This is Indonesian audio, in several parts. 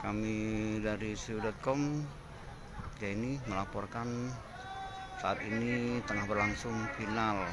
Kami dari siu.com Jenny melaporkan saat ini tengah berlangsung final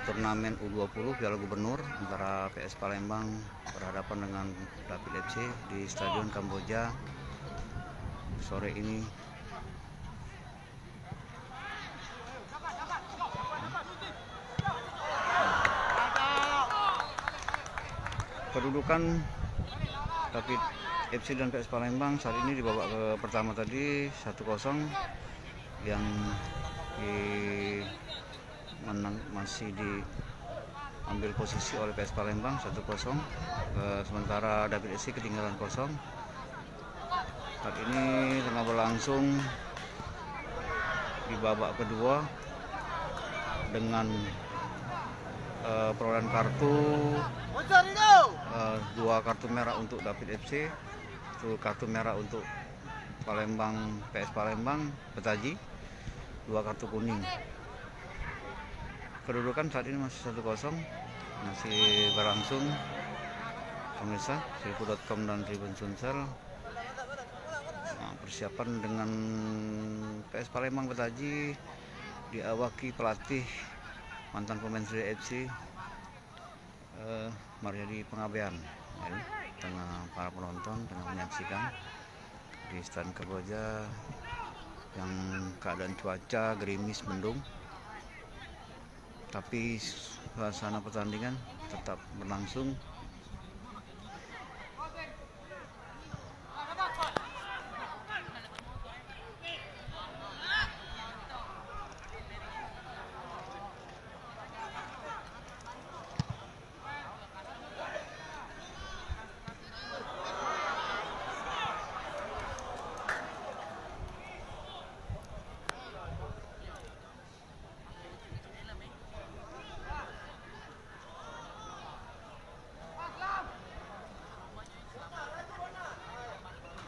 turnamen U20 Piala Gubernur antara PS Palembang berhadapan dengan David FC di Stadion Kamboja sore ini. Kedudukan David FC dan PS Palembang saat ini di babak pertama tadi 1-0 yang masih diambil posisi oleh PS Palembang 1-0, sementara David FC ketinggalan 0. Saat ini tengah berlangsung di babak kedua dengan perolehan kartu 2 kartu merah untuk David FC, 1 kartu merah untuk PS Palembang Betaji, 2 kartu kuning. Kedudukan saat ini masih 1-0, masih berlangsung. Pemirsa siu.com dan Tribun Sumsel persiapan dengan PS Palembang Betaji diawaki pelatih mantan pemain Sriwijaya FC Mariadi Pengabean. Jadi, tengah para penonton tengah menyaksikan di Stadion Kamboja yang keadaan cuaca gerimis mendung, tapi suasana pertandingan tetap berlangsung.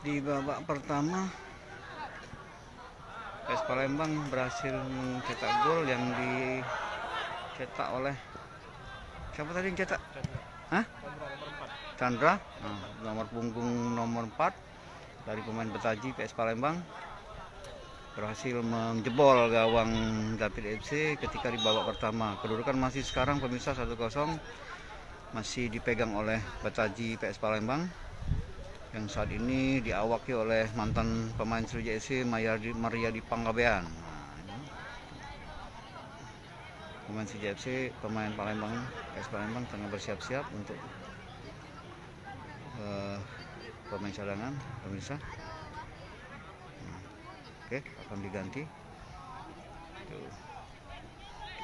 Di babak pertama PS Palembang berhasil mencetak gol yang dicetak oleh siapa tadi yang cetak? Chandra, nomor punggung nomor 4 dari pemain Betaji PS Palembang berhasil menjebol gawang David FC ketika di babak pertama. Kedudukan masih sekarang pemirsa 1-0, masih dipegang oleh Betaji PS Palembang yang saat ini diawaki oleh mantan pemain Sriwijaya FC Mariadi Pengabean. Pemain Sriwijaya FC, pemain Palembang, PS Palembang tengah bersiap-siap untuk pemain cadangan, pemirsa. Oke, akan diganti.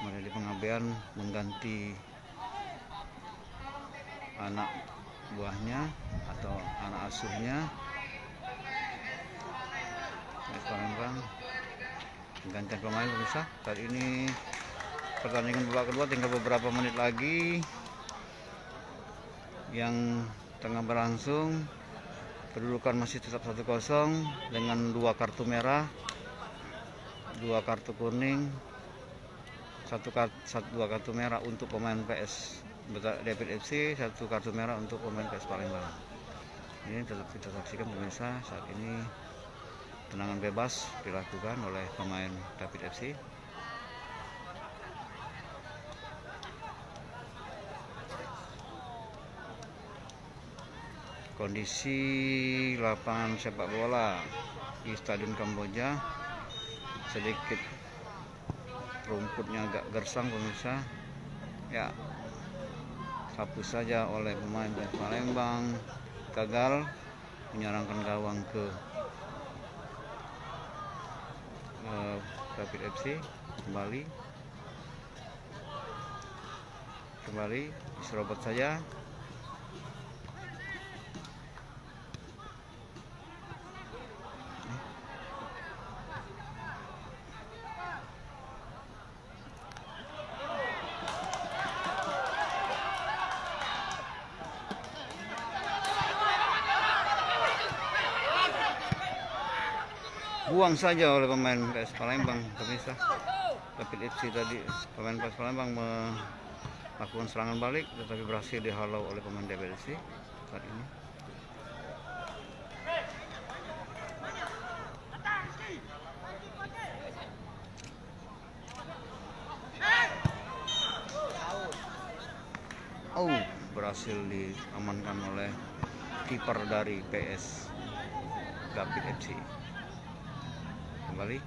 Mariadi Pengabean mengganti anak buahnya atau anak asuhnya PS Palembang mengganti pemain, pemirsa. Saat ini pertandingan babak kedua tinggal beberapa menit lagi yang tengah berlangsung. Kedudukan masih tetap 1-0 dengan 2 kartu merah, 2 kartu kuning, 2 kartu merah untuk pemain PS David FC, 1 kartu merah untuk pemain PS Palembang. Ini tetap kita saksikan pemirsa, saat ini tendangan bebas dilakukan oleh pemain David FC. Kondisi lapangan sepak bola di Stadion Kamboja sedikit rumputnya agak gersang pemirsa. Ya, sapu saja oleh pemain PS Palembang gagal menyerangkan gawang ke David FC. Kembali diserobot saja. Buang saja oleh pemain PS Palembang, pemirsa. David FC tadi, pemain PS Palembang melakukan serangan balik tetapi berhasil dihalau oleh pemain David FC saat ini. berhasil diamankan oleh kiper dari PS David FC. Kembali.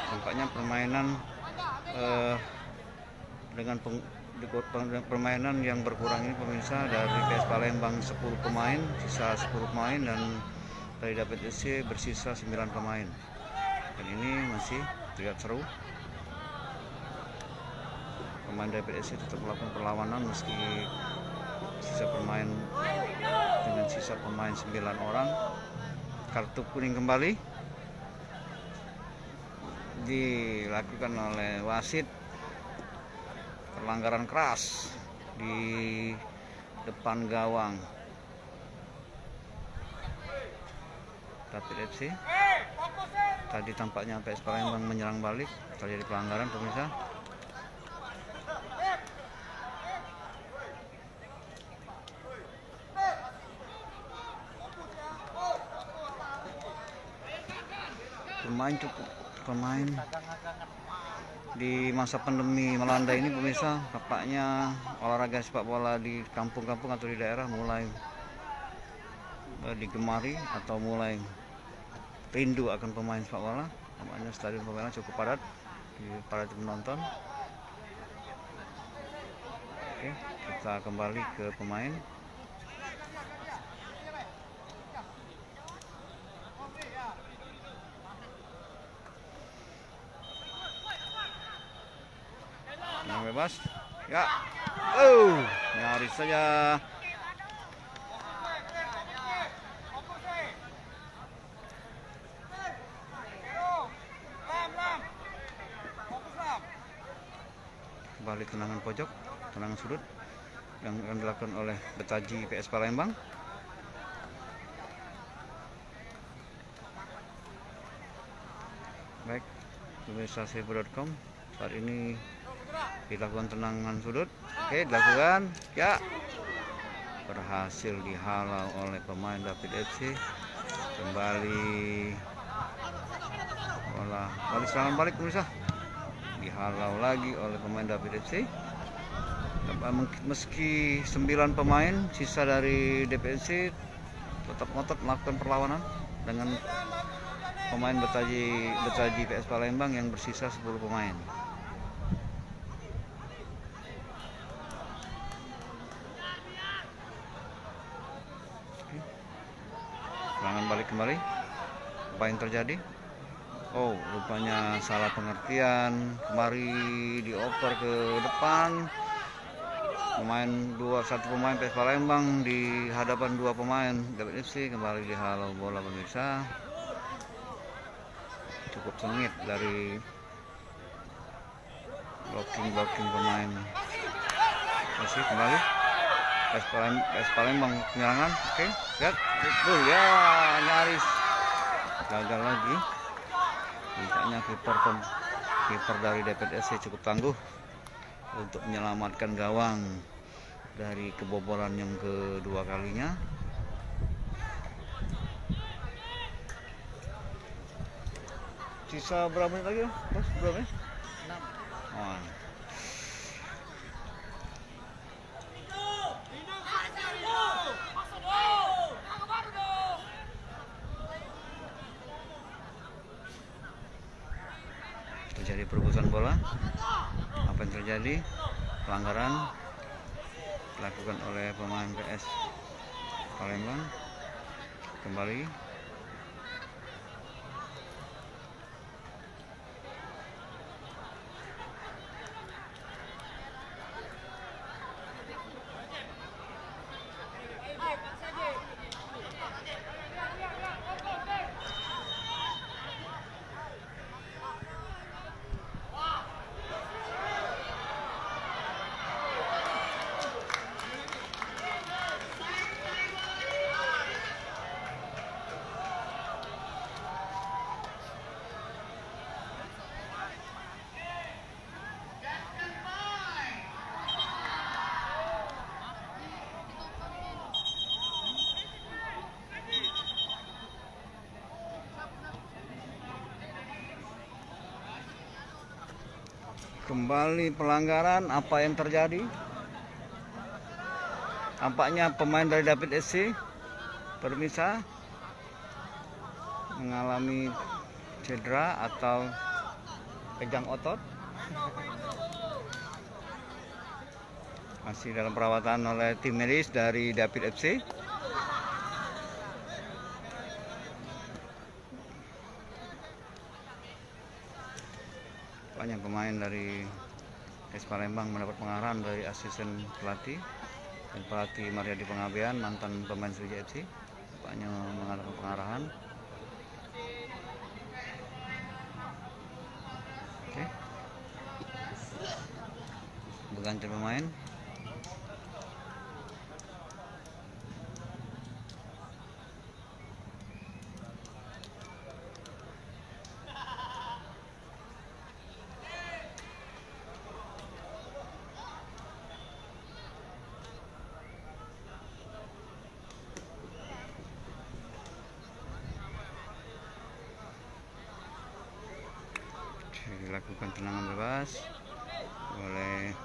Tampaknya permainan dengan permainan yang berkurang ini pemirsa, dari PS Palembang 10 pemain, sisa 10 pemain, dan dari David FC bersisa 9 pemain. Dan ini masih terlihat seru. Pemain David FC tetap melakukan perlawanan meski sisa pemain dengan sisa pemain 9 orang. Kartu kuning kembali dilakukan oleh wasit. Pelanggaran keras di depan gawang David FC. Tadi tampaknya PS Palembang menyerang balik, terjadi pelanggaran pemirsa. Pemain di masa pandemi melanda ini pemirsa, tampaknya olahraga sepak bola di kampung-kampung atau di daerah mulai digemari atau mulai rindu akan pemain sepak bola. Tampaknya stadion pemain cukup padat, dipadati penonton. Oke, kita kembali ke pemain. Yang bebas, ya, nyaris saja. Kembali tendangan pojok, tendangan sudut yang akan dilakukan oleh Betaji PS Palembang. Baik, pemirsa Sebo.com, saat ini dilakukan tendangan sudut. Oke, dilakukan, ya, berhasil dihalau oleh pemain David FC. Kembali serangan balik pemirsa, dihalau lagi oleh pemain David FC. Meski 9 pemain sisa dari DPC tetap ngotot melakukan perlawanan dengan pemain Betaji PS Palembang yang bersisa 10 pemain. Serangan balik kembali. Apa yang terjadi? Oh, rupanya salah pengertian. Kembali dioper ke depan. Satu pemain PS Palembang di hadapan 2 pemain David FC. Kembali dihalau bola pemirsa. Cukup sengit dari blocking pemain. Masih kembali PS Palembang penyerangan. Oke, lihat, betul ya, nyaris gagal lagi. Tampaknya kiper dari David FC cukup tangguh untuk menyelamatkan gawang dari kebobolan yang kedua kalinya. Sisa berapa menit lagi, Bos? Berapa ya? 6. Oh. Terjadi perebutan bola. Apa yang terjadi? Pelanggaran dilakukan oleh pemain PS Palembang. Kembali. Kembali pelanggaran, apa yang terjadi? Tampaknya pemain dari David FC pemirsa mengalami cedera atau kejang otot. Masih dalam perawatan oleh tim medis dari David FC. Banyak pemain dari PS Palembang mendapat pengarahan dari asisten pelatih dan pelatih Mariadi Pengabean, mantan pemain Sriwijaya FC. Banyak mengadakan pengarahan. Oke. Berganti pemain. Dilakukan tendangan bebas oleh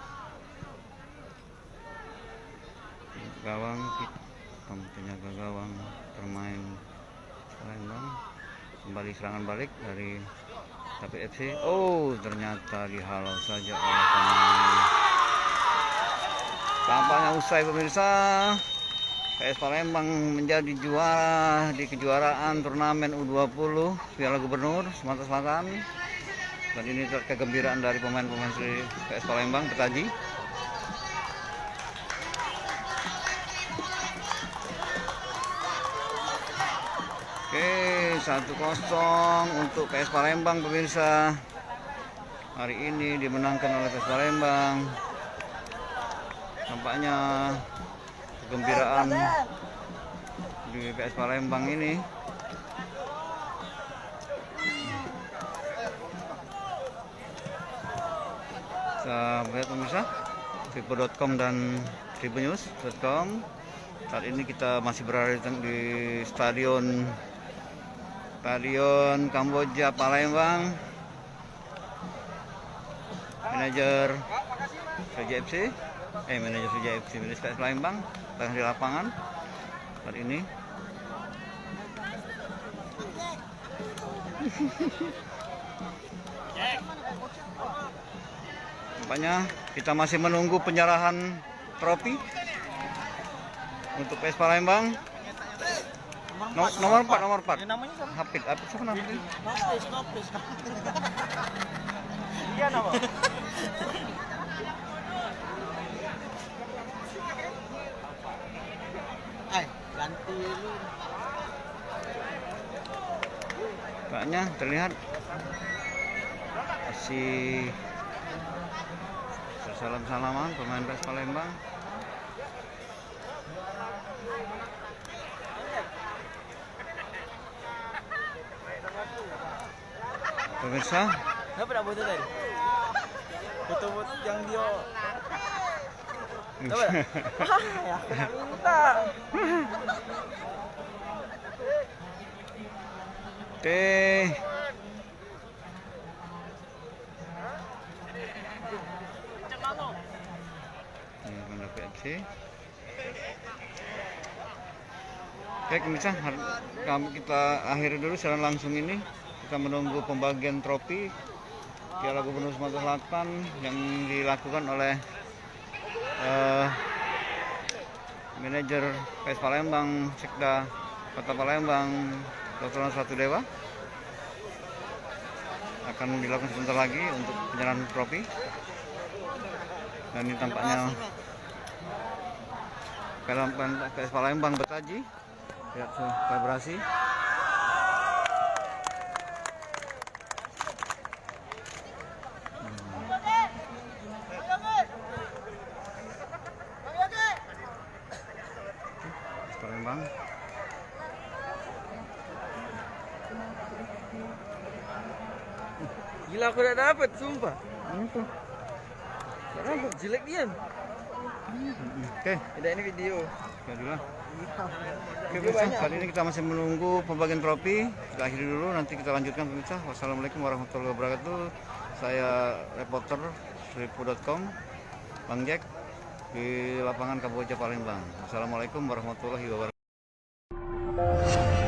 gawang, penjaga gawang bermain Palembang. Kembali serangan balik dari David FC. Oh, ternyata dihalau saja oleh pemain. Tampaknya usai pemirsa, PS Palembang menjadi juara di kejuaraan turnamen U20 Piala Gubernur Sumatera Selatan. Dan ini kegembiraan dari pemain-pemain PS Palembang Betaji. Oke, 1-0 untuk PS Palembang pemirsa. Hari ini dimenangkan oleh PS Palembang. Tampaknya kegembiraan di PS Palembang ini. Kita lihat pemirsa, vipo.com dan tribunnews.com. Saat ini kita masih berada di stadion Kamboja Palembang. Manajer Sriwijaya FC, manajer Sriwijaya FC, manajer PS Palembang tengah di lapangan saat ini. Nampaknya kita masih menunggu penyerahan trofi untuk PS Palembang. Nomor 4. Hafid siapa namanya? Iya nama. Ganti lu. Kayaknya terlihat masih salam-salaman pemain PS Palembang. Pemirsa, Kenapa nak foto tadi? Foto yang dia. Kenapa? Ya, minta. Oke. Ini benar PFC. Oke, pemirsa, kita akhiri dulu siaran langsung ini. Kita menunggu pembagian trofi Piala Gubernur Sumatera Selatan yang dilakukan oleh manajer PS Palembang, Sekda Kota Palembang, Dr. Satu Dewa. Akan dilakukan sebentar lagi untuk penyerahan trofi. Dan ini tampaknya PS Palembang Betaji. Lihat vibrasi. Palembang. Gila aku udah dapet, sumpah. Gak dapet, jelek dia. Oke, Udah ini video. jadilah. Oke, pemirsa, kali ini kita masih menunggu pembagian trofi. Kita akhiri dulu, nanti kita lanjutkan pemirsa. Wassalamualaikum warahmatullahi wabarakatuh. Saya reporter Ripu.com, Bang Jack di lapangan Kamboja Palembang. Assalamualaikum warahmatullahi wabarakatuh.